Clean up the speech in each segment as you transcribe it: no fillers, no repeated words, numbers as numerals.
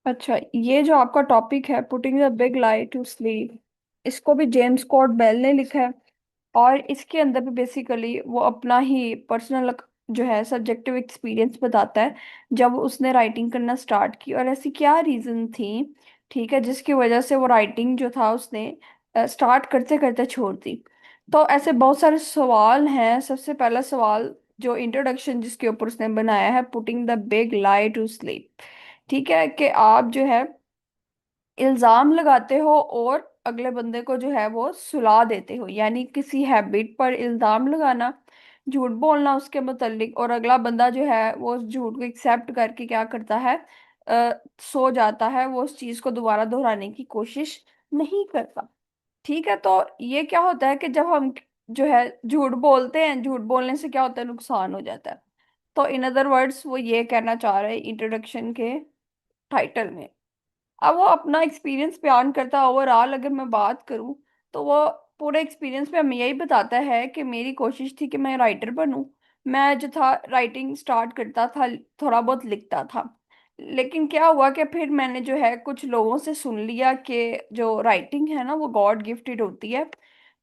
अच्छा, ये जो आपका टॉपिक है putting the big lie to sleep, इसको भी जेम्स कोर्ट बेल ने लिखा है। और इसके अंदर भी बेसिकली वो अपना ही पर्सनल जो है सब्जेक्टिव एक्सपीरियंस बताता है जब उसने राइटिंग करना स्टार्ट की और ऐसी क्या रीजन थी, ठीक है, जिसकी वजह से वो राइटिंग जो था उसने स्टार्ट करते करते छोड़ दी। तो ऐसे बहुत सारे सवाल हैं। सबसे पहला सवाल जो इंट्रोडक्शन जिसके ऊपर उसने बनाया है, putting the big lie to sleep, ठीक है, कि आप जो है इल्जाम लगाते हो और अगले बंदे को जो है वो सुला देते हो, यानी किसी हैबिट पर इल्जाम लगाना, झूठ बोलना उसके मुतालिक, और अगला बंदा जो है वो उस झूठ को एक्सेप्ट करके क्या करता है, सो जाता है, वो उस चीज को दोबारा दोहराने की कोशिश नहीं करता। ठीक है, तो ये क्या होता है कि जब हम जो है झूठ बोलते हैं, झूठ बोलने से क्या होता है, नुकसान हो जाता है। तो इन अदर वर्ड्स वो ये कहना चाह रहे हैं इंट्रोडक्शन के टाइटल में। अब वो अपना एक्सपीरियंस बयान करता है। ओवरऑल अगर मैं बात करूं तो वो पूरे एक्सपीरियंस में हमें यही बताता है कि मेरी कोशिश थी कि मैं राइटर बनूं। मैं जो था राइटिंग स्टार्ट करता था, थोड़ा बहुत लिखता था, लेकिन क्या हुआ कि फिर मैंने जो है कुछ लोगों से सुन लिया कि जो राइटिंग है ना वो गॉड गिफ्टेड होती है।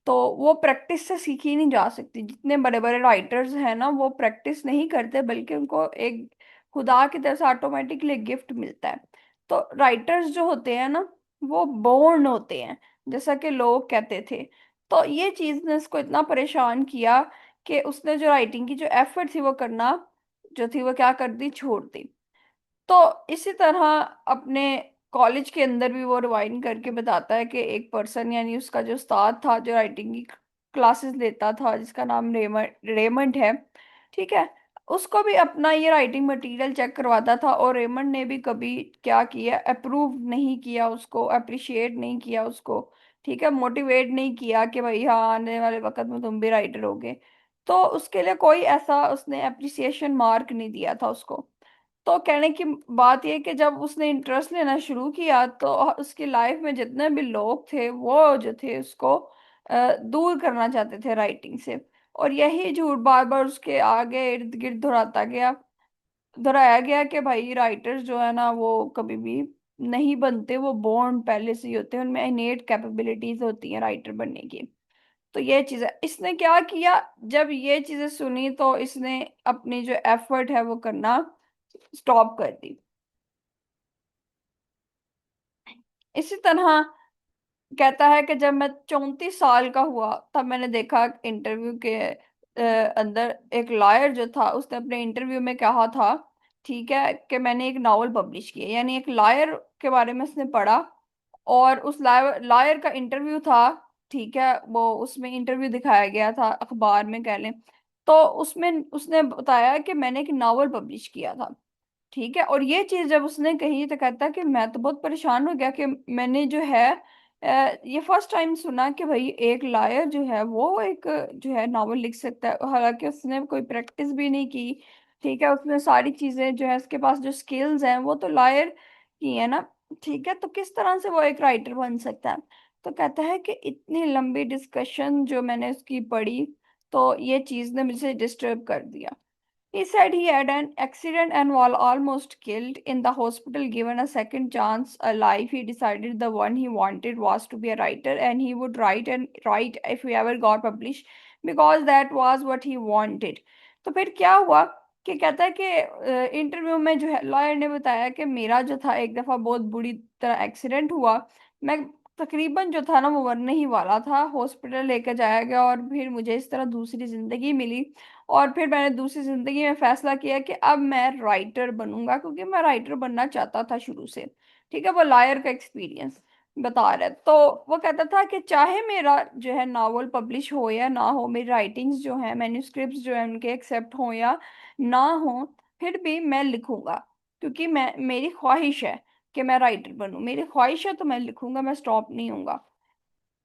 तो वो प्रैक्टिस से सीखी नहीं जा सकती। जितने बड़े बड़े राइटर्स हैं ना वो प्रैक्टिस नहीं करते, बल्कि उनको एक खुदा की तरफ से ऑटोमेटिकली गिफ्ट मिलता है। तो राइटर्स जो होते हैं ना वो बोर्न होते हैं, जैसा कि लोग कहते थे। तो ये चीज ने उसको इतना परेशान किया कि उसने जो राइटिंग की जो एफर्ट थी वो करना जो थी वो क्या कर दी, छोड़ दी। तो इसी तरह अपने कॉलेज के अंदर भी वो रिवाइंड करके बताता है कि एक पर्सन, यानी उसका जो उस्ताद था जो राइटिंग की क्लासेस लेता था, जिसका नाम रेमंड है, ठीक है, उसको भी अपना ये राइटिंग मटेरियल चेक करवाता था। और रेमंड ने भी कभी क्या किया, अप्रूव नहीं किया उसको, अप्रिशिएट नहीं किया उसको, ठीक है, मोटिवेट नहीं किया कि भाई हाँ आने वाले वक्त में तुम भी राइटर होगे। तो उसके लिए कोई ऐसा उसने अप्रिसिएशन मार्क नहीं दिया था उसको। तो कहने की बात यह कि जब उसने इंटरेस्ट लेना शुरू किया तो उसकी लाइफ में जितने भी लोग थे वो जो थे उसको दूर करना चाहते थे राइटिंग से। और यही झूठ बार बार उसके आगे इर्द गिर्द दोहराया गया कि भाई राइटर्स जो है ना वो कभी भी नहीं बनते, वो बोर्न पहले से ही होते हैं, उनमें इनेट कैपेबिलिटीज होती हैं राइटर बनने की। तो ये चीज है, इसने क्या किया, जब ये चीजें सुनी तो इसने अपनी जो एफर्ट है वो करना स्टॉप कर दी। इसी तरह कहता है कि जब मैं 34 साल का हुआ तब मैंने देखा इंटरव्यू के अंदर एक लॉयर जो था उसने अपने इंटरव्यू में कहा था, ठीक है, कि मैंने एक नावल पब्लिश किया, यानी एक लॉयर के बारे में उसने पढ़ा। और उस लॉयर का इंटरव्यू था, ठीक है, वो उसमें इंटरव्यू दिखाया गया था अखबार में कह लें। तो उसमें उसने बताया कि मैंने एक नावल पब्लिश किया था, ठीक है। और ये चीज जब उसने कही तो कहता कि मैं तो बहुत परेशान हो गया कि मैंने जो है ये फर्स्ट टाइम सुना कि भाई एक लायर जो है वो एक जो है नावल लिख सकता है, हालांकि उसने कोई प्रैक्टिस भी नहीं की, ठीक है, उसने सारी चीजें जो है उसके पास जो स्किल्स हैं वो तो लायर की है ना, ठीक है, तो किस तरह से वो एक राइटर बन सकता है। तो कहता है कि इतनी लंबी डिस्कशन जो मैंने उसकी पढ़ी तो ये चीज ने मुझे डिस्टर्ब कर दिया। He said he had an accident and was almost killed in the hospital. Given a second chance, a life, he decided the one he wanted was to be a writer, and he would write and write if he ever got published because that was what he wanted. तो फिर क्या हुआ कि कहता है कि interview में जो है लॉयर ने बताया कि मेरा जो था एक दफा बहुत बुरी तरह एक्सीडेंट हुआ। मैं तकरीबन जो था ना वो मरने ही वाला था, हॉस्पिटल लेकर जाया गया और फिर मुझे इस तरह दूसरी जिंदगी मिली। और फिर मैंने दूसरी जिंदगी में फैसला किया कि अब मैं राइटर बनूंगा, क्योंकि मैं राइटर बनना चाहता था शुरू से। ठीक है, वो लायर का एक्सपीरियंस बता रहा है। तो वो कहता था कि चाहे मेरा जो है नावल पब्लिश हो या ना हो, मेरी राइटिंग्स जो है मैन्युस्क्रिप्ट्स जो है उनके एक्सेप्ट हो या ना हो, फिर भी मैं लिखूंगा, क्योंकि मैं मेरी ख्वाहिश है कि मैं राइटर बनूं, मेरी ख्वाहिश है तो मैं लिखूंगा, मैं स्टॉप नहीं होऊंगा।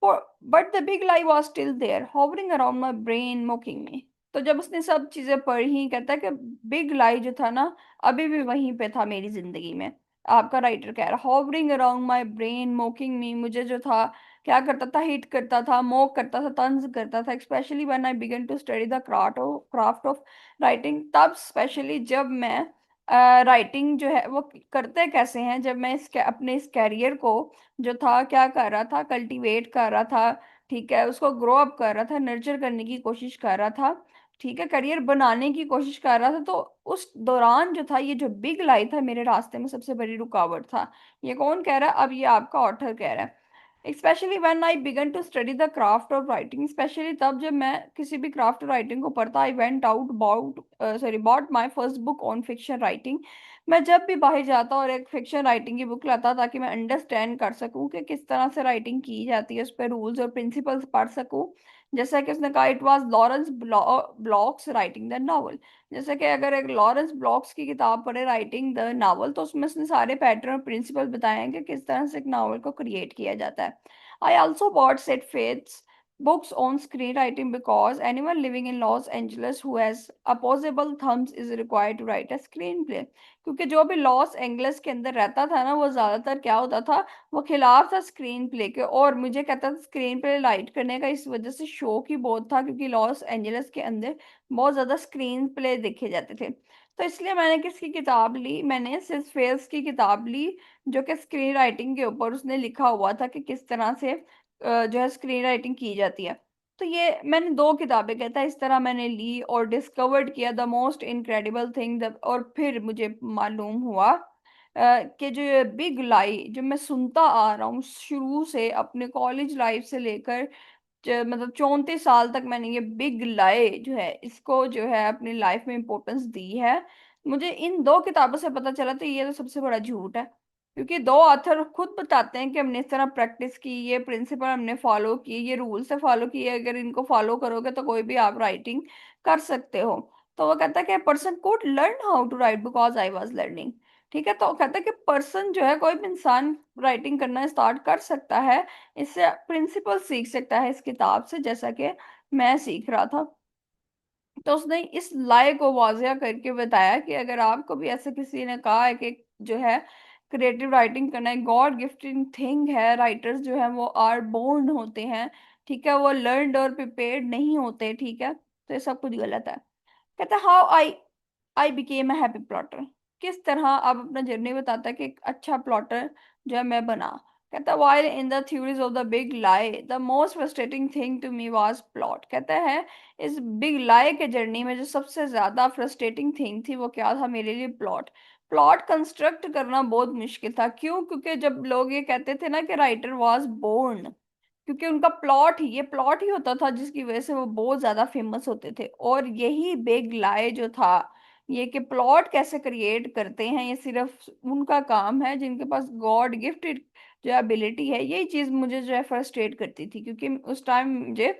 But the big lie was still there hovering around my brain mocking me। तो जब उसने सब चीजें पढ़ी, कहता है कि बिग लाई जो था ना अभी भी वहीं पे था मेरी जिंदगी में। आपका राइटर कह रहा hovering around my brain mocking me, मुझे जो था क्या करता था, हिट करता था, मोक करता था, तंज करता था, specially when I began to study the craft of writing. तब स्पेशली जब मैं राइटिंग जो है वो करते कैसे हैं, जब मैं अपने इस कैरियर को जो था क्या कर रहा था, कल्टीवेट कर रहा था, ठीक है, उसको ग्रो अप कर रहा था, नर्चर करने की कोशिश कर रहा था, ठीक है, करियर बनाने की कोशिश कर रहा था, तो उस दौरान जो था ये जो बिग लाई था मेरे रास्ते में सबसे बड़ी रुकावट था। ये कौन कह रहा है? अब ये आपका ऑथर कह रहा है। especially when I began to study the craft of writing, especially तब जब मैं किसी भी क्राफ्ट राइटिंग को पढ़ता, I went out bought my first book on fiction writing। मैं जब भी बाहर जाता और एक फिक्शन राइटिंग की बुक लाता ताकि मैं अंडरस्टैंड कर सकूं कि किस तरह से राइटिंग की जाती है, उस पर रूल्स और प्रिंसिपल्स पढ़ सकूं। जैसा कि उसने कहा, it was Lawrence blocks writing the novel. जैसे कि अगर एक लॉरेंस ब्लॉक्स की किताब पढ़े राइटिंग द नावल, तो उसमें उसने सारे पैटर्न और प्रिंसिपल बताए हैं कि किस तरह से एक नावल को क्रिएट किया जाता है। I also bought set faiths books on screenwriting because anyone living in Los Angeles who has opposable thumbs is required to write a screenplay। क्योंकि जो भी लॉस एंजल्स के अंदर रहता था ना, वो ज्यादातर क्या होता था, वो खिलाफ था स्क्रीन प्ले के। और मुझे कहता था स्क्रीन प्ले राइट करने का इस वजह से शौक ही बहुत था, क्योंकि लॉस एंजल्स के अंदर बहुत ज्यादा स्क्रीन प्ले देखे जाते थे। तो इसलिए मैंने किसकी किताब ली? मैंने सिर्फ फेल्स की किताब ली, जो कि स्क्रीन राइटिंग के ऊपर उसने लिखा हुआ था कि किस तरह से जो है स्क्रीन राइटिंग की जाती है। तो ये मैंने दो किताबें कहता है इस तरह मैंने ली और डिस्कवर्ड किया द मोस्ट इनक्रेडिबल थिंग। और फिर मुझे मालूम हुआ कि जो ये बिग लाई जो मैं सुनता आ रहा हूँ शुरू से, अपने कॉलेज लाइफ से लेकर मतलब 34 साल तक, मैंने ये बिग लाई जो है इसको जो है अपनी लाइफ में इम्पोर्टेंस दी है। मुझे इन दो किताबों से पता चला, तो ये तो सबसे बड़ा झूठ है। क्योंकि दो ऑथर खुद बताते हैं कि हमने इस तरह प्रैक्टिस की, ये प्रिंसिपल हमने फॉलो किए, ये रूल से फॉलो किए, अगर इनको फॉलो करोगे तो कोई भी आप राइटिंग कर सकते हो। तो वो कहता है कि person could learn how to write because I was learning. ठीक है, तो कहता है कि पर्सन जो है, कोई भी इंसान राइटिंग करना स्टार्ट कर सकता है, इससे प्रिंसिपल सीख सकता है इस किताब से, जैसा कि मैं सीख रहा था। तो उसने इस लाए को वाजिया करके बताया कि अगर आपको भी ऐसे किसी ने कहा है कि जो है क्रिएटिव राइटिंग करना एक गॉड गिफ्टेड थिंग है, राइटर्स जो है वो आर बोर्न होते हैं, ठीक है, वो लर्नड और प्रिपेयर्ड नहीं होते, ठीक है, तो ये सब कुछ गलत है। कहता है how I I became a happy plotter. किस तरह आप अपना जर्नी बताता है कि एक अच्छा प्लॉटर जो है मैं बना। कहता है while in the theories of the big lie the most frustrating thing to me was plot। कहता है इस बिग lie के जर्नी में जो सबसे ज्यादा फ्रस्ट्रेटिंग थिंग थी वो क्या था मेरे लिए? प्लॉट। प्लॉट कंस्ट्रक्ट करना बहुत मुश्किल था। क्यों? क्योंकि जब लोग ये कहते थे ना कि राइटर वाज बोर्न, क्योंकि उनका प्लॉट ही होता था जिसकी वजह से वो बहुत ज्यादा फेमस होते थे। और यही बिग लाए जो था, ये कि प्लॉट कैसे क्रिएट करते हैं ये सिर्फ उनका काम है जिनके पास गॉड गिफ्टेड जो एबिलिटी है। यही चीज मुझे जो है फ्रस्ट्रेट करती थी, क्योंकि उस टाइम मुझे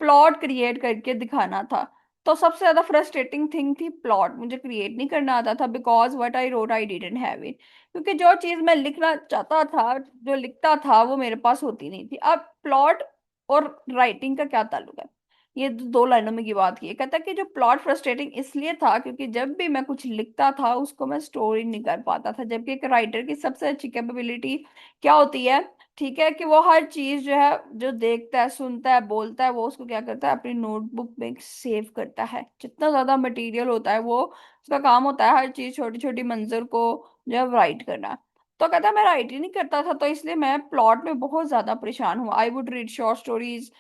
प्लॉट क्रिएट करके दिखाना था। तो सबसे ज्यादा फ्रस्ट्रेटिंग थिंग थी प्लॉट, मुझे क्रिएट नहीं करना आता था, because what I road I didn't have it. क्योंकि जो चीज मैं लिखना चाहता था, जो लिखता था, वो मेरे पास होती नहीं थी। अब प्लॉट और राइटिंग का क्या ताल्लुक है? ये दो लाइनों में की बात की है। कहता है कि जो प्लॉट फ्रस्ट्रेटिंग इसलिए था क्योंकि जब भी मैं कुछ लिखता था उसको मैं स्टोरी नहीं कर पाता था। जबकि एक राइटर की सबसे अच्छी कैपेबिलिटी क्या होती है? ठीक है, कि वो हर चीज जो है, जो देखता है, सुनता है, बोलता है, वो उसको क्या करता है? अपनी नोटबुक में सेव करता है। जितना ज्यादा मटेरियल होता है वो उसका काम होता है हर चीज, छोटी छोटी मंजर को जो है राइट करना। तो कहता है मैं राइट ही नहीं करता था, तो इसलिए मैं प्लॉट में बहुत ज्यादा परेशान हुआ। I would read short stories,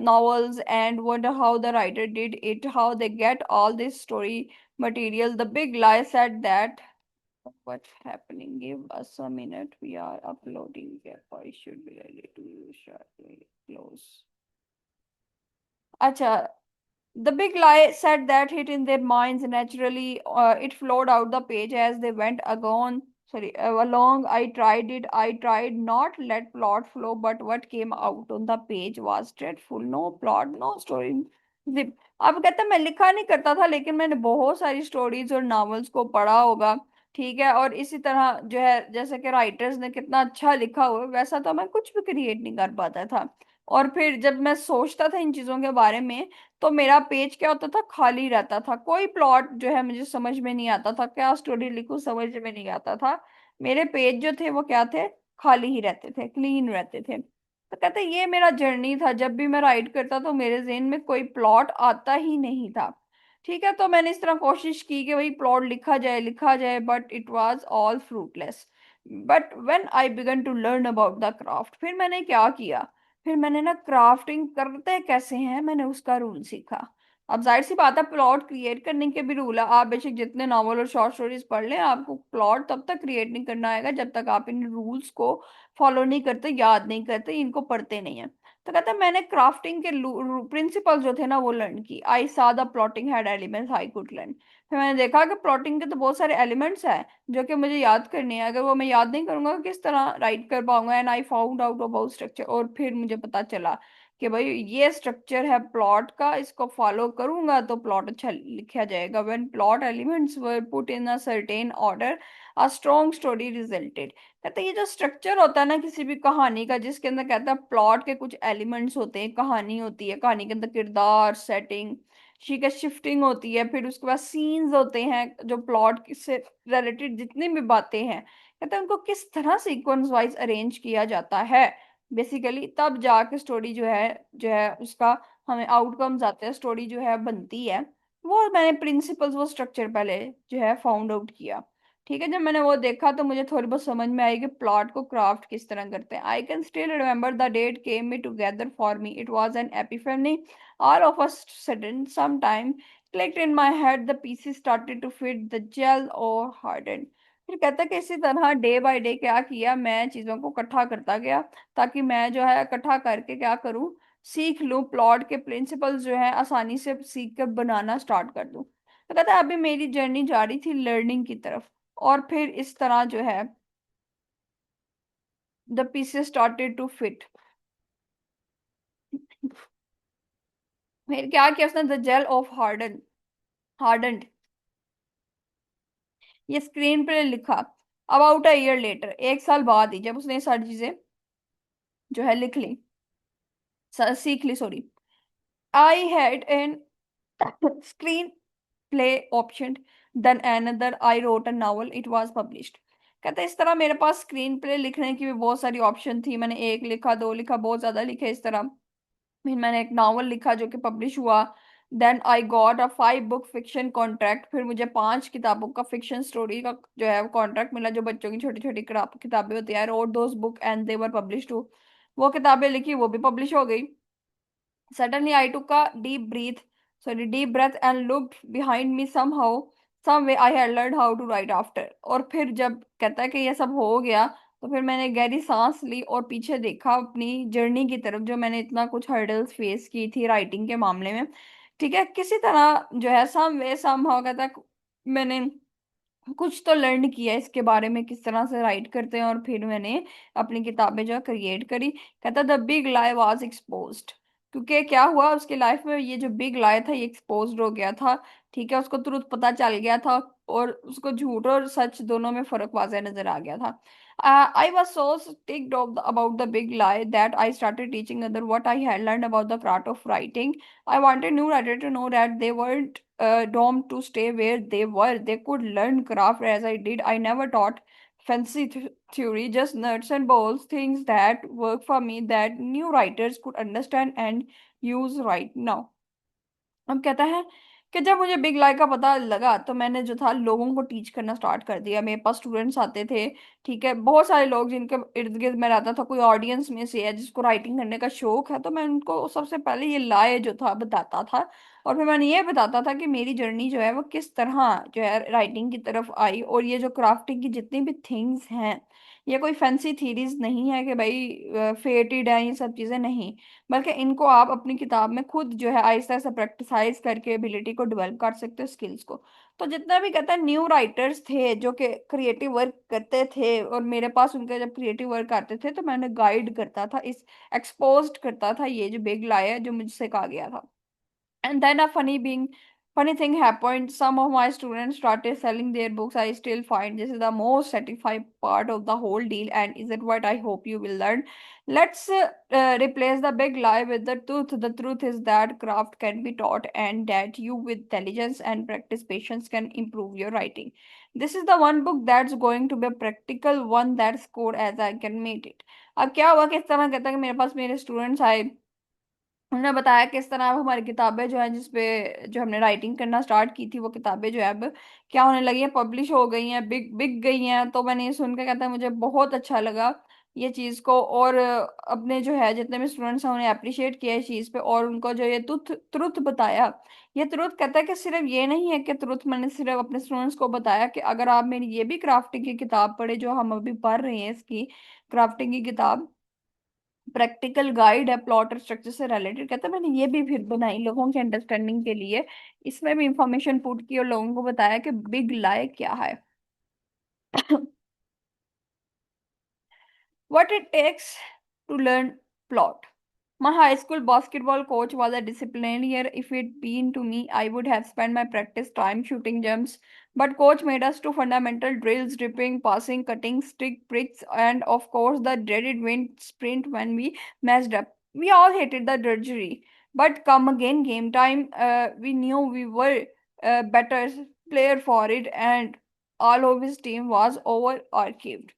novels, and wonder how the writer did it, how they get all this story material. The big lie said that what's happening, give us a minute, we are uploading, yeah, I should be ready to shortly close। अच्छा, the big lie said that hit in their minds naturally. It flowed out the page as they went along. I tried not let plot flow, but what came out on the page was dreadful. No plot, no story. Zip। अब कहता मैं लिखा नहीं करता था, लेकिन मैंने बहुत सारी स्टोरीज और नॉवेल्स को पढ़ा होगा, ठीक है, और इसी तरह जो है जैसे कि राइटर्स ने कितना अच्छा लिखा हुआ है, वैसा तो मैं कुछ भी क्रिएट नहीं कर पाता था। और फिर जब मैं सोचता था इन चीजों के बारे में, तो मेरा पेज क्या होता था? खाली रहता था। कोई प्लॉट जो है मुझे समझ में नहीं आता था, क्या स्टोरी लिखूं समझ में नहीं आता था। मेरे पेज जो थे वो क्या थे? खाली ही रहते थे, क्लीन रहते थे। तो कहते ये मेरा जर्नी था, जब भी मैं राइट करता तो मेरे जेहन में कोई प्लॉट आता ही नहीं था। ठीक है, तो मैंने इस तरह कोशिश की कि भाई प्लॉट लिखा जाए, but it was all fruitless. But when I began to learn about the craft, फिर मैंने क्या किया, फिर मैंने ना क्राफ्टिंग करते कैसे हैं मैंने उसका रूल सीखा। अब जाहिर सी बात है, प्लॉट क्रिएट करने के भी रूल है। आप बेशक जितने नॉवल और शॉर्ट स्टोरीज पढ़ लें, आपको प्लॉट तब तक क्रिएट नहीं करना आएगा जब तक आप इन रूल्स को फॉलो नहीं करते, याद नहीं करते, इनको पढ़ते नहीं है। तो कहता है मैंने क्राफ्टिंग के प्रिंसिपल जो थे ना वो लर्न की। आई सा the plotting had elements I could learn. फिर मैंने देखा कि प्लॉटिंग के तो बहुत सारे एलिमेंट्स हैं जो कि मुझे याद करने हैं। अगर वो मैं याद नहीं करूंगा तो किस तरह राइट कर पाऊंगा। And I found out about structure, और फिर मुझे पता चला कि भाई ये स्ट्रक्चर है प्लॉट का, इसको फॉलो करूंगा तो प्लॉट अच्छा लिखा जाएगा। When plot elements were put in a certain order, a strong story resulted. कहते हैं ये जो स्ट्रक्चर होता है ना किसी भी कहानी का, जिसके अंदर कहता है प्लॉट के कुछ एलिमेंट्स होते हैं, कहानी होती है, कहानी के अंदर किरदार, सेटिंग, ठीक है, शिफ्टिंग होती है, फिर उसके बाद सीन्स होते हैं जो प्लॉट से रिलेटेड जितनी भी बातें हैं, कहते हैं उनको किस तरह सीक्वेंस वाइज अरेंज किया जाता है बेसिकली, तब जाके स्टोरी जो है उसका हमें आउटकम्स आते हैं, स्टोरी जो है बनती है। वो मैंने प्रिंसिपल्स, वो स्ट्रक्चर पहले जो है फाउंड आउट किया। ठीक है, जब मैंने वो देखा तो मुझे थोड़ी बहुत समझ में आई कि प्लॉट को क्राफ्ट किस तरह करते हैं। I can still remember the date came me together for me, it was an epiphany. All of a sudden some time clicked in my head, the pieces started to fit the gel or harden। फिर कहता है कि इसी तरह day by day क्या किया, मैं चीजों को इकट्ठा करता गया ताकि मैं जो है इकट्ठा करके क्या करूं, सीख लूं, प्लॉट के प्रिंसिपल्स जो है आसानी से सीख कर बनाना स्टार्ट कर दूं। तो कहता है अभी मेरी जर्नी जारी थी लर्निंग की तरफ, और फिर इस तरह जो है the pieces started to fit. फिर क्या किया उसने, द जेल ऑफ हार्डन, ये स्क्रीन पे लिखा। अबाउट अ ईयर लेटर, एक साल बाद ही जब उसने ये सारी चीजें जो है लिख ली, सीख ली, sorry. I had an screen play option, then another I wrote a novel, it was published. कहते हैं इस तरह मेरे पास स्क्रीन प्ले लिखने की भी बहुत सारी ऑप्शन थी। मैंने एक लिखा, दो लिखा, बहुत ज्यादा लिखे इस तरह। फिर मैंने एक नावल लिखा जो कि पब्लिश हुआ। Then I got a 5 book fiction contract, फिर मुझे 5 किताबों का फिक्शन स्टोरी का जो है कॉन्ट्रैक्ट मिला, जो बच्चों की छोटी छोटी किताबें होती है। Wrote those book and they were publish too, वो किताबें लिखी, वो भी पब्लिश हो गई। Suddenly, I took a deep breath and looked behind me somehow, some way I had learned how to write after। और फिर जब कहता है कि ये सब हो गया, तो फिर मैंने गहरी सांस ली और पीछे देखा अपनी जर्नी की तरफ, जो मैंने इतना कुछ हर्डल्स फेस की थी राइटिंग के मामले में। ठीक है, किसी तरह जो है सम वे सम हाउ कहता है मैंने कुछ तो लर्न किया इसके बारे में, किस तरह से राइट करते हैं, और फिर मैंने अपनी किताबें जो क्रिएट करी। कहता the big lie was exposed, क्योंकि क्या हुआ उसकी लाइफ में, ये जो बिग लाई था ये एक्सपोज्ड हो गया था। ठीक है, उसको ट्रुथ पता चल गया था, और उसको झूठ और सच दोनों में फर्क वाज़ह नजर आ गया था। I was so ticked off about the big lie that I started teaching other what I had learned about the craft of writing। I wanted new writer to know that they weren't doomed to stay where they were. They could learn craft as I did. I never taught fancy theory, just nuts and bolts, things that work for me that new writers could understand and use right now। अब कहता है कि जब मुझे big lie का पता लगा तो मैंने जो था लोगों को टीच करना स्टार्ट कर दिया। मेरे पास स्टूडेंट्स आते थे, ठीक है, बहुत सारे लोग जिनके इर्द गिर्द में रहता था, कोई ऑडियंस में से है जिसको राइटिंग करने का शौक है, तो मैं उनको सबसे पहले ये लाई जो था बताता था। और फिर मैंने ये बताता था कि मेरी जर्नी जो है वो किस तरह जो है राइटिंग की तरफ आई, और ये जो क्राफ्टिंग की जितनी भी थिंग्स हैं, ये कोई फैंसी थीरीज नहीं है कि भाई फेटेड है ये सब चीजें, नहीं, बल्कि इनको आप अपनी किताब में खुद जो है आहिस्ता आहिस्ता प्रैक्टिसाइज करके एबिलिटी को डेवलप कर सकते हो, स्किल्स को। तो जितना भी कहता है न्यू राइटर्स थे जो कि क्रिएटिव वर्क करते थे, और मेरे पास उनके जब क्रिएटिव वर्क आते थे तो मैंने गाइड करता था, इस एक्सपोज्ड करता था ये जो बिग लाई है जो मुझसे कहा गया था। And then a funny thing happened. Some of my students started selling their books. I still find this is the most satisfying part of the whole deal, and is it what I hope you will learn. Let's replace the big lie with the truth. The truth is that craft can be taught, and that you, with diligence and practice, patience, can improve your writing. This is the one book that's going to be a practical one, that's good as I can make it। अब क्या हुआ, किस तरह कहता है कि मेरे पास मेरे स्टूडेंट्स आए, उन्होंने बताया किस तरह अब हमारी किताबें जो है, जिसपे जो हमने राइटिंग करना स्टार्ट की थी, वो किताबें जो है अब क्या होने लगी हैं, पब्लिश हो गई हैं, बिक बिक गई हैं। तो मैंने ये सुन के कहता है मुझे बहुत अच्छा लगा ये चीज को। और अपने जो है जितने भी स्टूडेंट्स हैं उन्हें अप्रिशिएट किया इस चीज पे, और उनको जो ये ट्रुथ ट्रुथ बताया। ये ट्रुथ कहता है कि सिर्फ ये नहीं है कि ट्रुथ मैंने सिर्फ अपने स्टूडेंट्स को बताया, कि अगर आप मेरी ये भी क्राफ्टिंग की किताब पढ़े जो हम अभी पढ़ रहे हैं, इसकी क्राफ्टिंग की किताब प्रैक्टिकल गाइड है प्लॉट और स्ट्रक्चर से रिलेटेड, कहता है मैंने ये भी फिर बनाई लोगों के अंडरस्टैंडिंग के लिए। इसमें भी इंफॉर्मेशन पुट की और लोगों को बताया कि बिग लाई क्या है। What it takes to learn plot. My high school basketball coach was a disciplinarian. If it been to me, I would have spent my practice time shooting jumps. But coach made us do fundamental drills, dripping, passing, cutting, stick pricks, and of course the dreaded wind sprint when we messed up. We all hated the drudgery. But come again, game time, we knew we were better player for it, and all of his team was over archived.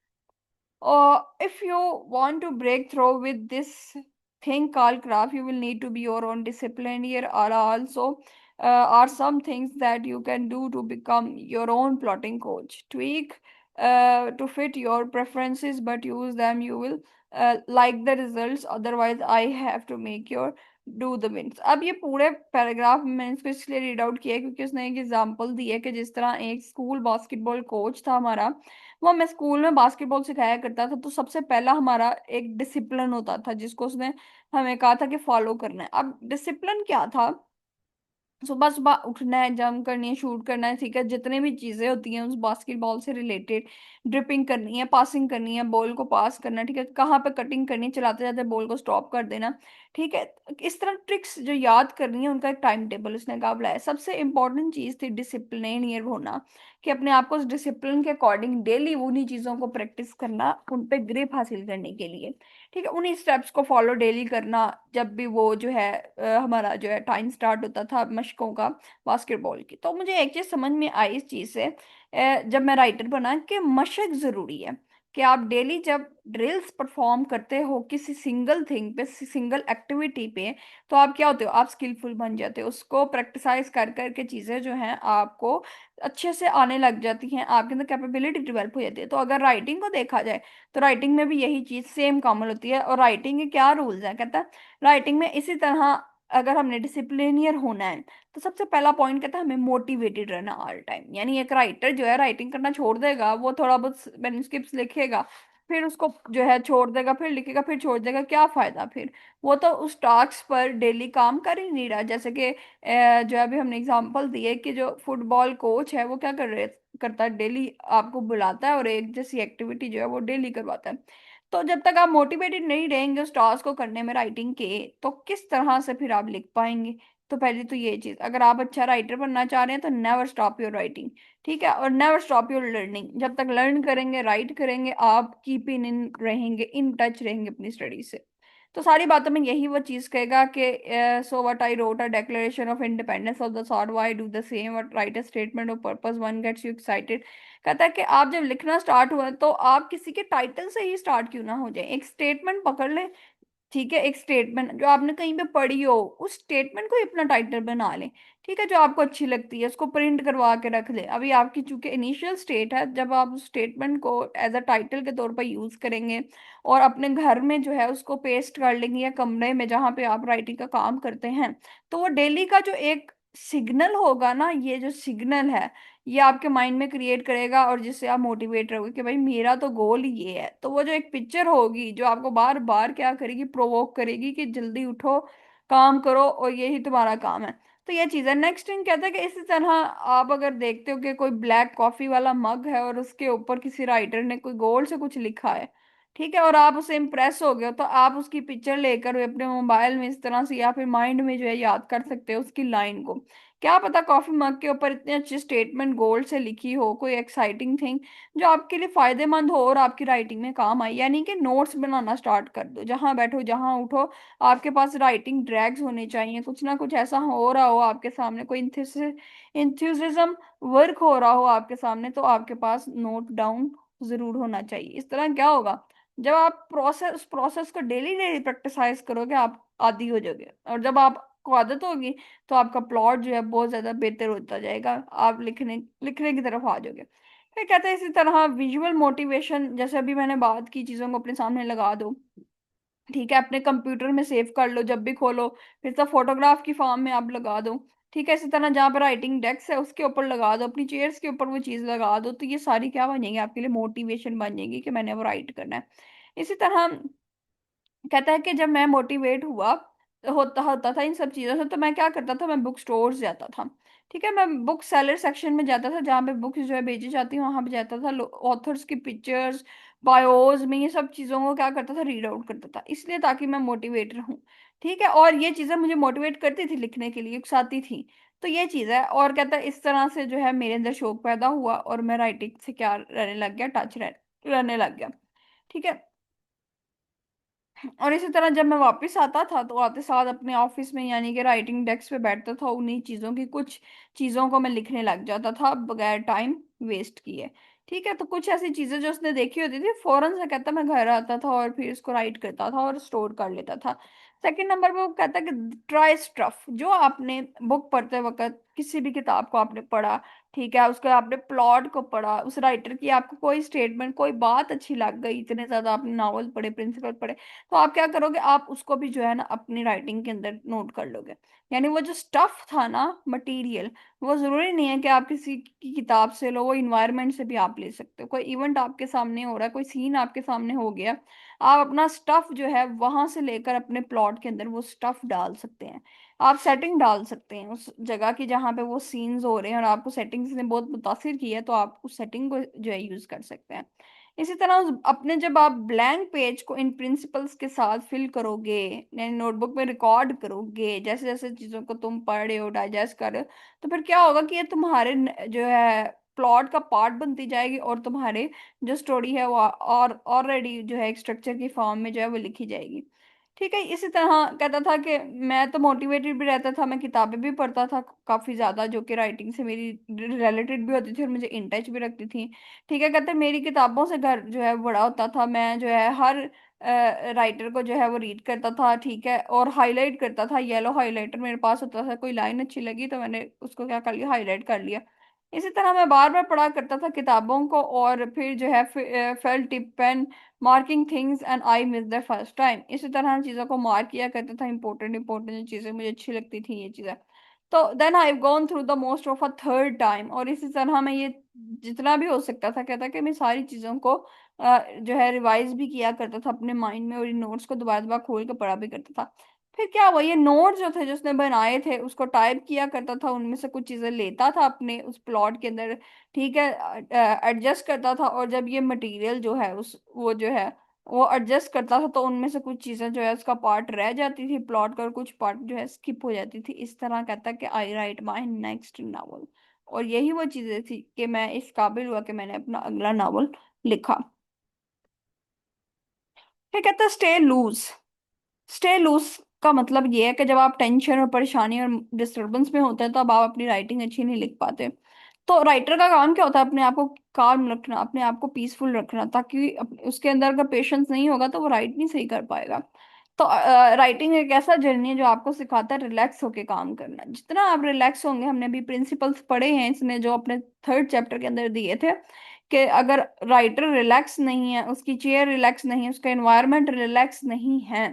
If you want to break through with this thing called craft, you will need to be your own discipline. Here are also are some things that you can do to become your own plotting coach. Tweak to fit your preferences, but use them. You will like the results. Otherwise, I have to make your do the wins. अब ये पूरे paragraph मैंने इसको इसलिए read out किया है क्योंकि उसने एक एग्जांपल दी है कि जिस तरह एक स्कूल बास्केटबॉल कोच था हमारा, वो हमें स्कूल में बास्केटबॉल सिखाया करता था। तो सबसे पहला हमारा एक डिसिप्लिन होता था जिसको उसने हमें कहा था कि फॉलो करना है। अब डिसिप्लिन क्या था, सुबह सुबह उठना है, जंप करनी है, शूट करना है, ठीक है, जितने भी चीजें होती हैं उस बास्केटबॉल से रिलेटेड, ड्रिपिंग करनी है, पासिंग करनी है, बॉल को पास करना है, ठीक है, कहाँ पे कटिंग करनी है, चलाते जाते बॉल को स्टॉप कर देना, ठीक है। इस तरह ट्रिक्स जो याद करनी है उनका एक टाइम टेबल उसने कहा बुलाया। सबसे इंपॉर्टेंट चीज थी डिसिप्लिन होना, कि अपने आप को उस डिसिप्लिन के अकॉर्डिंग डेली उन्हीं चीजों को प्रैक्टिस करना, उन पे ग्रिप हासिल करने के लिए, ठीक है, उन्हीं स्टेप्स को फॉलो डेली करना। जब भी वो जो है हमारा जो है टाइम स्टार्ट होता था मशकों का बास्केटबॉल की, तो मुझे एक चीज समझ में आई इस चीज से, जब मैं राइटर बना, कि मशक जरूरी है। कि आप डेली जब ड्रिल्स परफॉर्म करते हो किसी सिंगल थिंग पे, सिंगल एक्टिविटी पे, तो आप क्या होते हो, आप स्किलफुल बन जाते हो। उसको प्रैक्टिसाइज कर करके चीजें जो हैं आपको अच्छे से आने लग जाती हैं, आपके अंदर कैपेबिलिटी डेवलप हो जाती है। तो अगर राइटिंग को देखा जाए तो राइटिंग में भी यही चीज सेम कॉमन होती है। और राइटिंग के क्या रूल्स हैं, कहता है राइटिंग में इसी तरह अगर हमने डिसिप्लिनियर होना है तो सबसे पहला पॉइंट कहता है हमें मोटिवेटेड रहना ऑल टाइम। यानी एक राइटर जो है राइटिंग करना छोड़ देगा, वो थोड़ा बहुत मैन्युस्क्रिप्ट्स लिखेगा, फिर उसको जो है छोड़ देगा, फिर लिखेगा, फिर छोड़ देगा, क्या फायदा फिर। वो तो उस टास्क पर डेली काम कर ही नहीं रहा। जैसे कि जो अभी हमने एग्जांपल दिए कि जो फुटबॉल कोच है वो क्या करता है, डेली आपको बुलाता है और एक जैसी एक्टिविटी जो है वो डेली करवाता है। तो जब तक आप मोटिवेटेड नहीं रहेंगे उस टास्क को करने में राइटिंग के, तो किस तरह से फिर आप लिख पाएंगे। तो पहले तो ये चीज, अगर आप अच्छा राइटर बनना चाह रहे हैं तो नेवर स्टॉप योर राइटिंग, ठीक है, और नेवर स्टॉप योर लर्निंग। जब तक लर्न करेंगे, राइट करेंगे, आप कीप इन रहेंगे, इन टच रहेंगे अपनी स्टडी से। तो सारी बातों में यही वो चीज कहेगा कि so what I wrote a declaration of independence of the sort, why do the same, what write a statement of purpose, one gets you excited. कहता है कि आप जब लिखना स्टार्ट हुआ तो आप किसी के टाइटल से ही स्टार्ट क्यों ना हो जाए, एक स्टेटमेंट पकड़ ले, ठीक है, एक स्टेटमेंट जो आपने कहीं पे पढ़ी हो उस स्टेटमेंट को ही अपना टाइटल बना लें, ठीक है, जो आपको अच्छी लगती है उसको प्रिंट करवा के रख ले। अभी आपकी चूंकि इनिशियल स्टेट है, जब आप उस स्टेटमेंट को एज अ टाइटल के तौर पर यूज करेंगे और अपने घर में जो है उसको पेस्ट कर लेंगे या कमरे में जहाँ पे आप राइटिंग का काम करते हैं, तो वो डेली का जो एक सिग्नल होगा ना, ये जो सिग्नल है ये आपके माइंड में क्रिएट करेगा, और जिससे आप मोटिवेट रहोगे कि भाई मेरा तो गोल ये है। तो वो जो एक पिक्चर होगी जो आपको बार बार क्या करेगी, प्रोवोक करेगी कि जल्दी उठो, काम करो, और यही तुम्हारा काम है। तो ये चीज है। नेक्स्ट थिंग कहता है कि इसी तरह आप अगर देखते हो कि कोई ब्लैक कॉफी वाला मग है और उसके ऊपर किसी राइटर ने कोई गोल से कुछ लिखा है, ठीक है, और आप उससे इम्प्रेस हो गए हो, तो आप उसकी पिक्चर लेकर अपने मोबाइल में इस तरह से या फिर माइंड में जो है याद कर सकते हो उसकी लाइन को। क्या पता कॉफी मग के ऊपर इतनी अच्छी स्टेटमेंट गोल्ड से लिखी हो, कोई एक्साइटिंग थिंग जो आपके लिए फायदेमंद हो और आपकी राइटिंग में काम आई। यानी कि नोट्स बनाना स्टार्ट कर दो, जहां बैठो जहां उठो आपके पास राइटिंग ड्रैग्स होने चाहिए, कुछ ना कुछ ऐसा हो रहा हो आपके सामने, कोई इंथ्यूसिज्म वर्क हो रहा हो आपके सामने, तो आपके पास नोट डाउन जरूर होना चाहिए। इस तरह क्या होगा, जब आप उस प्रोसेस को डेली डेली प्रैक्टिसाइज करोगे, आप आदी हो जाओगे, और जब आपको आदत होगी तो आपका प्लॉट जो है बहुत ज्यादा बेहतर होता जाएगा, आप लिखने लिखने की तरफ आ जाओगे। फिर कहते हैं इसी तरह विजुअल मोटिवेशन, जैसे अभी मैंने बात की, चीजों को अपने सामने लगा दो, ठीक है, अपने कंप्यूटर में सेव कर लो जब भी खोलो, फिर सब फोटोग्राफ की फॉर्म में आप लगा दो, ठीक है। इसी तरह जहाँ पर राइटिंग डेस्क है उसके ऊपर लगा दो, अपनी चेयर्स के ऊपर वो चीज लगा दो, तो ये सारी क्या बनेगी आपके लिए, मोटिवेशन बन जाएगी कि मैंने वो राइट करना है। इसी तरह कहता है कि जब मैं मोटिवेट हुआ होता होता था इन सब चीजों से, तो मैं क्या करता था, मैं बुक स्टोर्स जाता था, ठीक है, मैं बुक सेलर सेक्शन में जाता था जहाँ पे बुक्स जो है बेची जाती है, वहां पे जाता था, ऑथर्स की पिक्चर्स, बायोज में ये सब चीजों को क्या करता था, रीड आउट करता था, इसलिए ताकि मैं मोटिवेट रहूं, ठीक है। और ये चीजें मुझे मोटिवेट करती थी, लिखने के लिए उकसाती थी। तो ये चीज है, और कहता है इस तरह से जो है मेरे अंदर शौक पैदा हुआ और मैं राइटिंग से क्या रहने लग गया, रहने लग गया, ठीक है। और इसी तरह जब मैं वापस आता था तो आते साथ अपने ऑफिस में यानी कि राइटिंग डेस्क पे बैठता था, उन्हीं चीज़ों की कुछ चीज़ों को मैं लिखने लग जाता था बगैर टाइम वेस्ट किए, ठीक है। तो कुछ ऐसी चीज़ें जो उसने देखी होती थी, फौरन से कहता मैं घर आता था और फिर इसको राइट करता था और स्टोर कर लेता था। सेकंड नंबर पे वो कहता कि ट्राई स्टफ, जो आपने बुक पढ़ते वक्त किसी भी किताब को आपने पढ़ा, ठीक है, उसका आपने प्लॉट को पढ़ा, उस राइटर की आपको कोई स्टेटमेंट कोई बात अच्छी लग गई, इतने ज्यादा आपने नॉवल पढ़े, प्रिंसिपल पढ़े, तो आप क्या करोगे, आप उसको भी जो है ना अपनी राइटिंग के अंदर नोट कर लोगे। यानी वो जो स्टफ था ना, मटेरियल, वो जरूरी नहीं है कि आप किसी की किताब से लो, वो इन्वायरमेंट से भी आप ले सकते हो। कोई इवेंट आपके सामने हो रहा है, कोई सीन आपके सामने हो गया, आप अपना स्टफ जो है वहां से लेकर अपने प्लॉट के अंदर वो स्टफ डाल सकते हैं। आप सेटिंग डाल सकते हैं उस जगह की जहाँ पे वो सीन्स हो रहे हैं और आपको सेटिंग्स ने बहुत मुतासिर किया है, तो आप उस सेटिंग को जो है यूज कर सकते हैं। इसी तरह अपने जब आप ब्लैंक पेज को इन प्रिंसिपल्स के साथ फिल करोगे, यानी नोटबुक में रिकॉर्ड करोगे, जैसे जैसे चीजों को तुम पढ़ रहे हो, डाइजेस्ट कर रहे हो, तो फिर क्या होगा कि ये तुम्हारे जो है प्लॉट का पार्ट बनती जाएगी, और तुम्हारे जो स्टोरी है वो और ऑलरेडी जो है एक स्ट्रक्चर की फॉर्म में जो है वो लिखी जाएगी, ठीक है। इसी तरह कहता था कि मैं तो मोटिवेटेड भी रहता था, मैं किताबें भी पढ़ता था काफी ज्यादा, जो कि राइटिंग से मेरी रिलेटेड भी होती थी और मुझे इन टच भी रखती थी, ठीक है। कहते मेरी किताबों से घर जो है बड़ा होता था, मैं जो है हर राइटर को जो है वो रीड करता था, ठीक है, और हाईलाइट करता था, येलो हाईलाइटर मेरे पास होता था, कोई लाइन अच्छी लगी तो मैंने उसको क्या कर लिया, हाईलाइट कर लिया। इसी तरह मैं बार बार पढ़ा करता था किताबों को, और फिर जो है felt tip pen marking things and I miss the first time, इसी तरह चीज़ों को मार्क किया करता था, इंपॉर्टेंट इंपॉर्टेंट जो चीज़ें मुझे अच्छी लगती थी ये चीज़ें। तो then I gone through the most of a third time, और इसी तरह मैं ये जितना भी हो सकता था कहता कि मैं सारी चीज़ों को जो है रिवाइज भी किया करता था अपने माइंड में, और इन नोट्स को दोबारा दोबारा खोल के पढ़ा भी करता था। फिर क्या हुआ, ये नोट्स जो थे जो उसने बनाए थे उसको टाइप किया करता था, उनमें से कुछ चीज़ें लेता था अपने उस प्लॉट के अंदर, ठीक है, एडजस्ट करता था, और जब ये मटेरियल जो है उस वो जो है वो एडजस्ट करता था, तो उनमें से कुछ चीजें जो है उसका पार्ट रह जाती थी प्लॉट का, और कुछ पार्ट जो है स्किप हो जाती थी। इस तरह कहता कि आई राइट माई नेक्स्ट नावल, और यही वो चीजें थी कि मैं इस काबिल हुआ कि मैंने अपना अगला नावल लिखा। फिर कहता स्टे लूज। स्टे लूज का मतलब ये है कि जब आप टेंशन और परेशानी और डिस्टरबेंस में होते हैं, तो अब आप अपनी राइटिंग अच्छी नहीं लिख पाते। तो राइटर का काम क्या होता है, अपने आप को काम रखना, अपने आप को पीसफुल रखना, ताकि उसके अंदर का पेशेंस नहीं होगा तो वो राइट नहीं सही कर पाएगा। तो राइटिंग एक ऐसा जर्नी है जो आपको सिखाता है रिलैक्स होके काम करना। जितना आप रिलैक्स होंगे, हमने अभी प्रिंसिपल्स पढ़े हैं इसने जो अपने थर्ड चैप्टर के अंदर दिए थे, कि अगर राइटर रिलैक्स नहीं है, उसकी चेयर रिलैक्स नहीं है, उसका एनवायरनमेंट रिलैक्स नहीं है,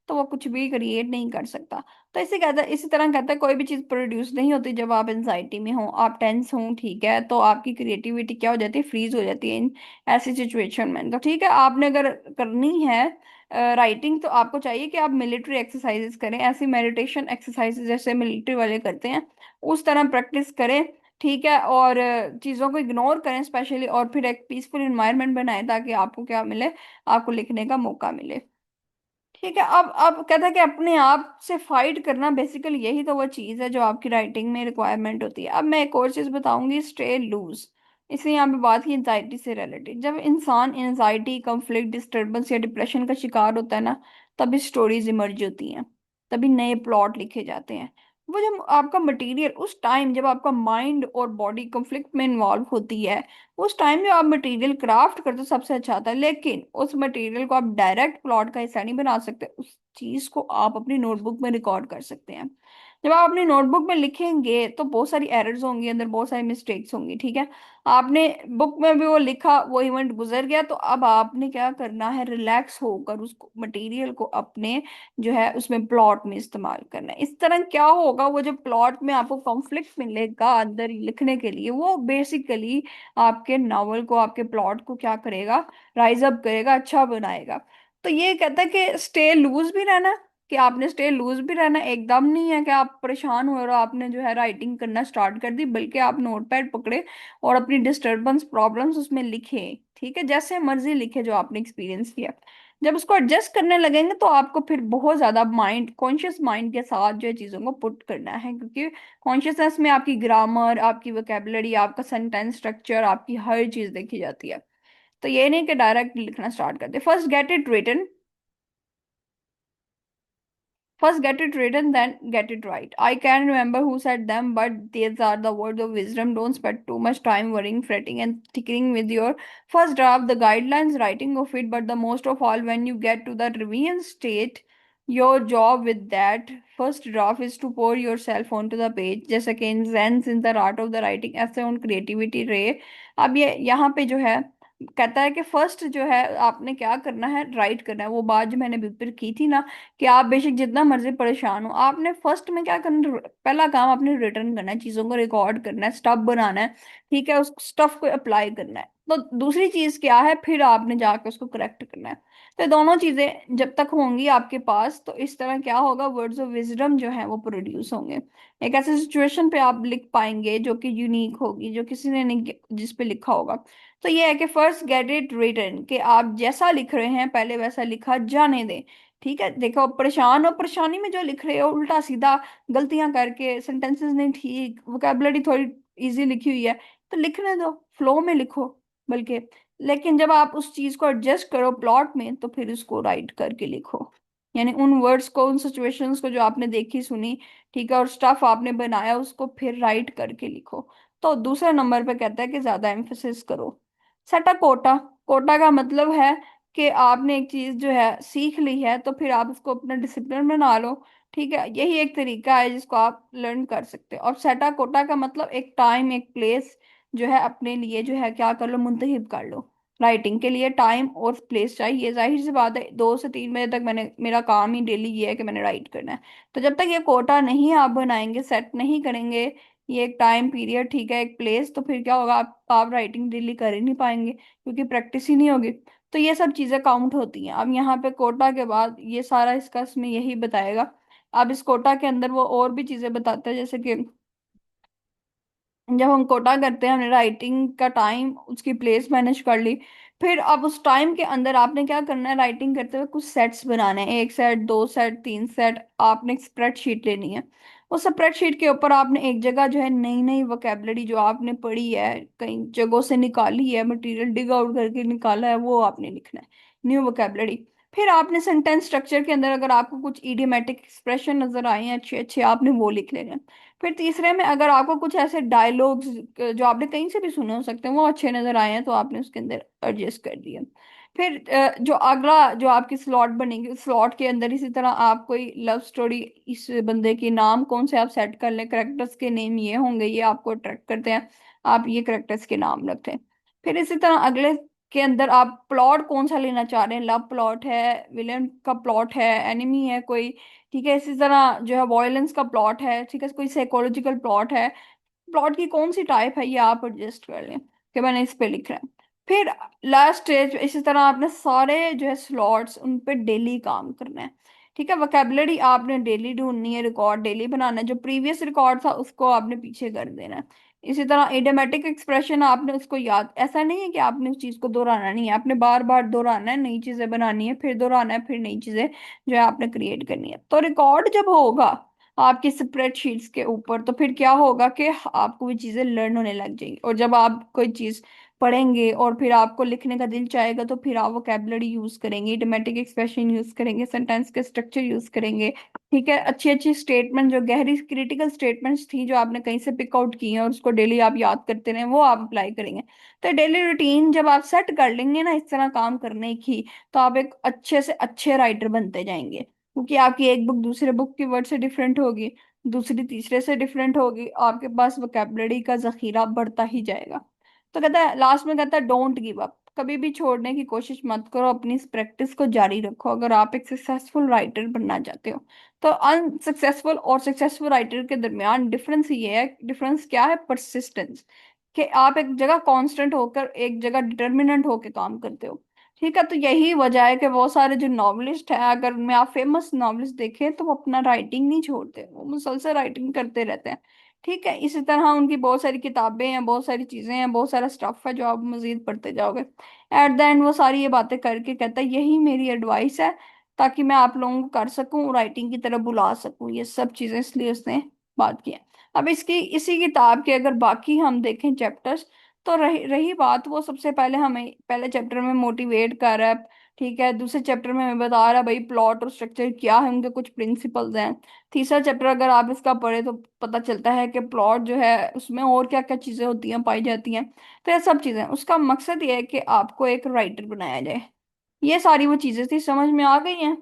तो वो कुछ भी क्रिएट नहीं कर सकता। तो इसी तरह कहता है कोई भी चीज प्रोड्यूस नहीं होती जब आप एंजाइटी में हो, आप टेंस हो, ठीक है, तो आपकी क्रिएटिविटी क्या हो जाती है, फ्रीज हो जाती है इन ऐसी सिचुएशन में। तो ठीक है, आपने अगर करनी है राइटिंग, तो आपको चाहिए कि आप मिलिट्री एक्सरसाइजेस करें, ऐसी मेडिटेशन एक्सरसाइजेस जैसे मिलिट्री वाले करते हैं, उस तरह प्रैक्टिस करें, ठीक है, और चीज़ों को इग्नोर करें स्पेशली, और फिर एक पीसफुल इन्वायरमेंट बनाएं ताकि आपको क्या मिले, आपको लिखने का मौका मिले, ठीक है। अब कहता है कि अपने आप से फाइट करना, बेसिकली यही तो वो चीज़ है जो आपकी राइटिंग में रिक्वायरमेंट होती है। अब मैं एक और चीज़ बताऊंगी, स्टे लूज। इसलिए यहाँ पे बात की एंजाइटी से रिलेटेड, जब इंसान एंजाइटी, कंफ्लिक्ट, डिस्टर्बेंस या डिप्रेशन का शिकार होता है ना, तभी स्टोरीज इमर्ज होती हैं, तभी नए प्लॉट लिखे जाते हैं। वो जब आपका मटेरियल उस टाइम जब आपका माइंड और बॉडी कॉन्फ्लिक्ट में इन्वॉल्व होती है, उस टाइम जो आप मटेरियल क्राफ्ट करते हो सबसे अच्छा आता है, लेकिन उस मटेरियल को आप डायरेक्ट प्लॉट का हिस्सा नहीं बना सकते। उस चीज को आप अपनी नोटबुक में रिकॉर्ड कर सकते हैं। जब आप अपनी नोटबुक में लिखेंगे तो बहुत सारी एरर्स होंगी, अंदर बहुत सारी मिस्टेक्स होंगी, ठीक है। आपने बुक में भी वो लिखा, वो इवेंट गुजर गया, तो अब आपने क्या करना है, रिलैक्स होकर उसको मटेरियल को अपने जो है उसमें प्लॉट में इस्तेमाल करना है। इस तरह क्या होगा, वो जो प्लॉट में आपको कॉन्फ्लिक्ट मिलेगा अंदर लिखने के लिए, वो बेसिकली आपके नावल को, आपके प्लॉट को क्या करेगा, राइज अप करेगा, अच्छा बनाएगा। तो ये कहता है कि स्टे लूज भी रहना, कि आपने स्टे लूज भी रहना, एकदम नहीं है कि आप परेशान हुए और आपने जो है राइटिंग करना स्टार्ट कर दी, बल्कि आप नोटपैड पकड़े और अपनी डिस्टरबेंस प्रॉब्लम्स उसमें लिखे, ठीक है, जैसे मर्जी लिखे जो आपने एक्सपीरियंस किया। जब उसको एडजस्ट करने लगेंगे तो आपको फिर बहुत ज्यादा माइंड, कॉन्शियस माइंड के साथ जो है चीजों को पुट करना है, क्योंकि कॉन्शियसनेस में आपकी ग्रामर, आपकी वोकेबलरी, आपका सेंटेंस स्ट्रक्चर, आपकी हर चीज देखी जाती है। तो ये नहीं कि डायरेक्ट लिखना स्टार्ट कर दे। First get it written, first get it written, then get it right. I can't remember who said them, but these are the words of wisdom. Don't spend too much time worrying, fretting, and tinkering with your first draft, the guidelines, writing of it. But the most of all, when you get to the revision state, your job with that first draft is to pour yourself onto the page. जैसे कि in Zen in the art of the writing essay on creativity ray। अब ये यहाँ पे जो है कहता है कि फर्स्ट जो है आपने क्या करना है, राइट करना है। वो बात जो मैंने ऊपर की थी ना, कि आप बेशक जितना मर्जी परेशान हो, आपने फर्स्ट में क्या करना, पहला काम आपने रिटर्न करना है, चीजों को रिकॉर्ड करना है, स्टफ बनाना है, ठीक है, उस स्टफ को अप्लाई करना है। तो दूसरी चीज क्या है, फिर आपने जाके उसको करेक्ट करना है। तो ये दोनों चीजें जब तक होंगी आपके पास, तो इस तरह क्या होगा, वर्ड्स ऑफ विजडम जो है वो प्रोड्यूस होंगे। एक ऐसे सिचुएशन पे आप लिख पाएंगे जो कि यूनिक होगी, जो किसी ने नहीं, जिस पे लिखा होगा। तो ये है कि फर्स्ट गेट इट रिटन, कि आप जैसा लिख रहे हैं पहले वैसा लिखा जाने दें। ठीक है, देखो परेशान हो, परेशानी में जो लिख रहे हो उल्टा सीधा गलतियां करके, सेंटेंसेस नहीं ठीक, वोकेबलरी थोड़ी इजी लिखी हुई है, तो लिखने दो, फ्लो में लिखो बल्कि। लेकिन जब आप उस चीज को एडजस्ट करो प्लॉट में, तो फिर उसको राइट करके लिखो, यानी उन वर्ड्स को, उन सिचुएशंस को जो आपने देखी सुनी, ठीक है, और स्टफ आपने बनाया, उसको फिर राइट करके लिखो। तो दूसरे नंबर पे कहता है कि ज्यादा एम्फेसिस करो। सेट अ कोटा। कोटा का मतलब है कि आपने एक चीज जो है सीख ली है, तो फिर आप उसको अपना डिसिप्लिन बना लो। ठीक है, यही एक तरीका है जिसको आप लर्न कर सकते हो। और सेटा कोटा का मतलब एक टाइम, एक प्लेस जो है अपने लिए जो है क्या कर लो, मुंतहिब कर लो। राइटिंग के लिए टाइम और प्लेस चाहिए, जाहिर सी बात है, 2 से 3 बजे तक मैंने, मेरा काम ही डेली ये है कि मैंने राइट करना है। तो जब तक ये कोटा नहीं आप बनाएंगे, सेट नहीं करेंगे, ये एक टाइम पीरियड, ठीक है, एक प्लेस, तो फिर क्या होगा, आप राइटिंग डेली कर ही नहीं पाएंगे, क्योंकि प्रैक्टिस ही नहीं होगी। तो ये सब चीजें काउंट होती हैं। अब यहाँ पे कोटा के बाद ये सारा इसका इसमें यही बताएगा। अब इस कोटा के अंदर वो और भी चीजें बताता है, जैसे कि जब हम कोटा करते हैं, हमने राइटिंग का टाइम, उसकी प्लेस मैनेज कर ली, फिर अब उस टाइम के अंदर आपने क्या करना है, राइटिंग करते हुए कुछ सेट्स बनाने हैं, 1 सेट, 2 सेट, 3 सेट, आपने एक स्प्रेडशीट लेनी है। उस स्प्रेडशीट के ऊपर आपने एक जगह जो है नई नई वोकेबलरी जो आपने पढ़ी है, कई जगहों से निकाली है, मटेरियल डिग आउट करके निकाला है, वो आपने लिखना है, न्यू वोकेबलरी। फिर आपने सेंटेंस स्ट्रक्चर के अंदर अगर आपको कुछ इडियोमेटिक एक्सप्रेशन नजर आए हैं अच्छे अच्छे, आपने वो लिख लेने हैं। फिर तीसरे में अगर आपको कुछ ऐसे डायलॉग्स जो आपने कहीं से भी सुने हो सकते हैं, वो अच्छे नजर आए हैं, तो आपने उसके अंदर एडजस्ट कर दिया। फिर जो अगला जो आपकी स्लॉट बनेगी, उस स्लॉट के अंदर इसी तरह आप कोई लव स्टोरी, इस बंदे के नाम कौन से आप सेट कर लें, करेक्टर्स के नेम ये होंगे, ये आपको अट्रैक्ट करते हैं, आप ये करेक्टर्स के नाम रखते हैं। फिर इसी तरह अगले के अंदर आप प्लॉट कौन सा लेना चाह रहे हैं, लव प्लॉट है, विलेन का प्लॉट है, एनिमी है कोई, ठीक है, इसी तरह जो है वॉयलेंस का प्लॉट है, ठीक है, कोई साइकोलॉजिकल प्लॉट है, प्लॉट की कौन सी टाइप है, ये आप एडजस्ट कर लें कि मैंने इस पे लिख रहा है। फिर लास्ट स्टेज, इसी तरह आपने सारे जो है स्लॉट्स, उन पे डेली काम करना है। ठीक है, वोकेबलरी आपने डेली ढूंढनी है, रिकॉर्ड डेली बनाना है, जो प्रीवियस रिकॉर्ड था उसको आपने पीछे कर देना है। इसी तरह इडियोमेटिक एक्सप्रेशन आपने उसको याद, ऐसा नहीं है कि आपने उस चीज को दोहराना नहीं है, आपने बार बार दोहराना है, नई चीजें बनानी है, फिर दोहराना है, फिर नई चीजें जो है आपने क्रिएट करनी है। तो रिकॉर्ड जब होगा आपकी स्प्रेडशीट्स के ऊपर, तो फिर क्या होगा कि आपको वो चीजें लर्न होने लग जाएंगी। और जब आप कोई चीज पढ़ेंगे और फिर आपको लिखने का दिल चाहेगा तो फिर आप वोकेबलरी यूज करेंगे, इडियोमेटिक एक्सप्रेशन यूज करेंगे, सेंटेंस के स्ट्रक्चर यूज करेंगे। ठीक है, अच्छी अच्छी स्टेटमेंट जो गहरी क्रिटिकल स्टेटमेंट्स थी जो आपने कहीं से पिक आउट की हैं और उसको डेली आप याद करते रहे, वो आप अप्लाई करेंगे। तो डेली रूटीन जब आप सेट कर लेंगे ना इस तरह काम करने की, तो आप एक अच्छे से अच्छे राइटर बनते जाएंगे, क्योंकि आपकी एक बुक दूसरे बुक की वर्ड से डिफरेंट होगी, दूसरी तीसरे से डिफरेंट होगी, आपके पास वोकेबलरी का जखीरा बढ़ता ही जाएगा। तो कहता है लास्ट में, कहता है डोंट गिव अप, कभी भी छोड़ने की कोशिश मत करो, अपनी इस प्रैक्टिस को जारी रखो अगर आप एक सक्सेसफुल राइटर बनना चाहते हो। तो अनसक्सेसफुल और सक्सेसफुल राइटर के दरमियान डिफरेंस ये है, डिफरेंस क्या है, परसिस्टेंस, कि आप एक जगह कांस्टेंट होकर एक जगह डिटर्मिनेंट होकर काम करते हो। ठीक है, तो यही वजह है कि बहुत सारे जो नॉवलिस्ट हैं, अगर उनमें आप फेमस नॉवलिस्ट देखें तो वो अपना राइटिंग नहीं छोड़ते, वो मुसलसल राइटिंग करते रहते हैं। ठीक है, इसी तरह उनकी बहुत सारी किताबें हैं, बहुत सारी चीजें हैं, बहुत सारा स्टफ है जो आप मजीद पढ़ते जाओगे। एट द एंड वो सारी ये बातें करके कहता है यही मेरी एडवाइस है, ताकि मैं आप लोगों को कर सकूं, राइटिंग की तरफ बुला सकूं, ये सब चीजें इसलिए उसने बात की है। अब इसकी इसी किताब के अगर बाकी हम देखें चैप्टर्स, तो रही रही बात, वो सबसे पहले हमें पहले चैप्टर में मोटिवेट कर रहा है। ठीक है, दूसरे चैप्टर में हमें बता रहा है भाई प्लॉट और स्ट्रक्चर क्या है, उनके कुछ प्रिंसिपल्स हैं। तीसरा चैप्टर अगर आप इसका पढ़े तो पता चलता है कि प्लॉट जो है उसमें और क्या क्या चीजें होती हैं, पाई जाती हैं। तो ये सब चीजें, उसका मकसद ये है कि आपको एक राइटर बनाया जाए। ये सारी वो चीजें थी, समझ में आ गई हैं?